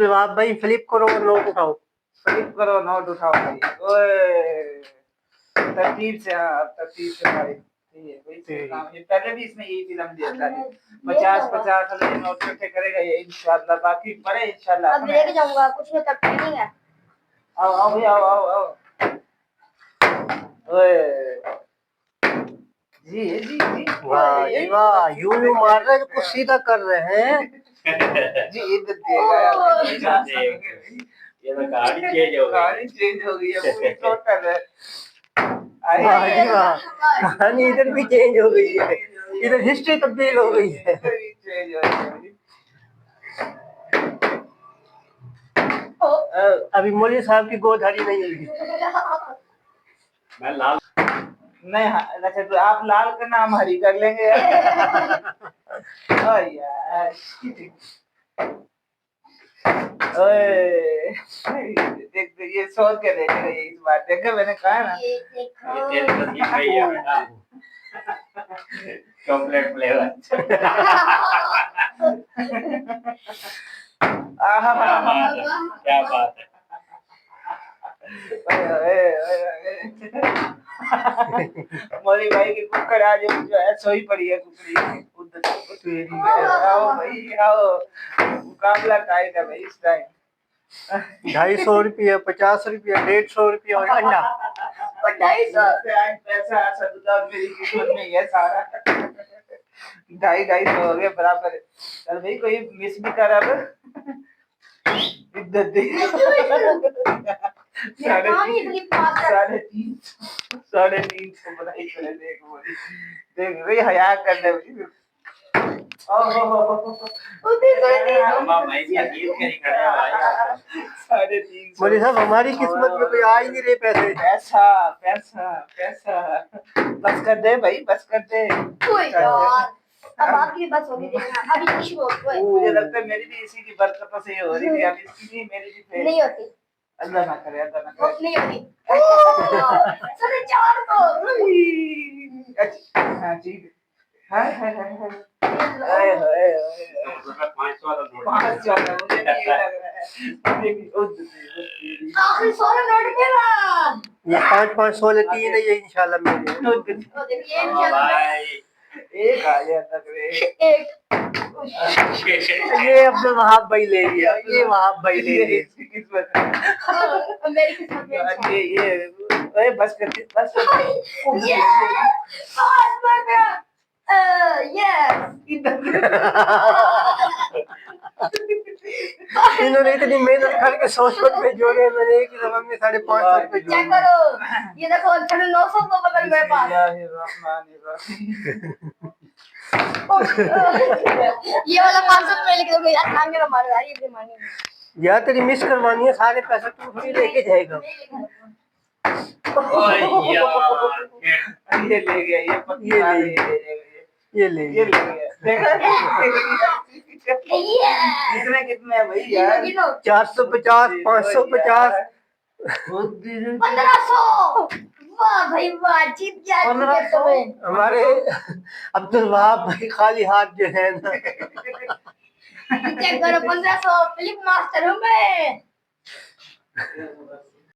आप भाई फ्लिप करो नोट उठाओ। फ्लिप करो नोट उठाओ भाई। ओए तरतीब से, हाँ तरतीब से भाई। काम ये पहले भी इसने यही फिल्म दिया था। 50-50 वाले नोट इकट्ठे करेगा ये इंशाल्लाह। बाकी बड़े इंशाल्लाह अब लेके जाऊंगा कुछ में तब ट्रेनिंग है। आओ आओ भैया आओ आओ। ओए जी जी जी वाह जी वाह, यूं मार रहे कुछ सीधा कर रहे हैं। जी इधर देगा ये तो गाड़ी चेंज हो गई। गाड़ी चेंज हो गई है पूरी टोटल है। वाह जी वाह, कहानी इधर भी चेंज हो गई है, इधर हिस्ट्री तब्दील हो गई है। चेंज हो गई। अभी मौलवी साहब की गोद हरी नहीं हुई। मैं लाल नहीं अच्छा तो आप लाल का नाम हरी कर लेंगे। ओ यार ओए देख ये सोच के देखेगा ये इस बात देखा मैंने कहा ना। ये तेरे को दिख रही है बेटा। Chocolate flavour. क्या बात है। मौली भाई की कुकर आज जो है सोई पड़ी है कुकड़ी। आओ भाई आओ, मुकाबला टाइट है भाई इस टाइम। 250 रुपया, 50 रुपया, 150 रुपया और अंडा। 250 पैसा सदुल्ला मेरी किस्मत में ये सारा 250 हो गए बराबर। चल भाई कोई मिस भी कर अब इज्जत दे। 350 बनाई करे देख भाई हया कर ले भाई। मौलवी साहब हमारी किस्मत में कोई आ ही नहीं रहे पैसे। पैसा पैसा पैसा बस कर दे भाई बस कर दे। अब आपकी बस होगी देखना अभी शुरू हो। मुझे लगता है मेरी भी इसी की बरकत से ही हो रही थी। अब इसकी भी मेरी भी नहीं होती। अल्लाह ना करे अल्लाह ना करे। नहीं होती। साढ़े 4 तो अच्छा हाँ ठीक है। हाय हाय हाय हाय हाय 500 वाला नोट। 500 मुझे भी ये लग रहा है। आखिरी 16 नोट मेरा। ये 5-5 16 3 है ये इंशाल्लाह मेरे। देखिए इंशाल्लाह एक आ गया तक रे। एक ये अब्दुल वहाब भाई ले लिया, ये वहाब भाई ले लिया। इसकी किस्मत है। मेरी किस्मत में ये ओए बस कर बस कर। ये पास पर गया। इन्होंने इतनी मेहनत करके 100 रुपए जोड़े, मैंने एक ही दफा में 550 रुपए क्या जोड़े। करो ये देखो 900 तो बगल मेरे पास। ये वाला 500 रुपए लेके दोगे यार मांगे ना मारो यार ये बेईमानी है। यार तेरी मिस करवानी है, सारे पैसे तू थोड़ी लेके जाएगा। ये ले गया ये ले गया। कितने कितने है भाई यार। 450 550 1500। वाह भाई वाह जीत गया 1500। हमारे अब्दुल वहाब भाई खाली हाथ जो है ना। चेक करो 1500 फिलिप मास्टर हूँ मैं।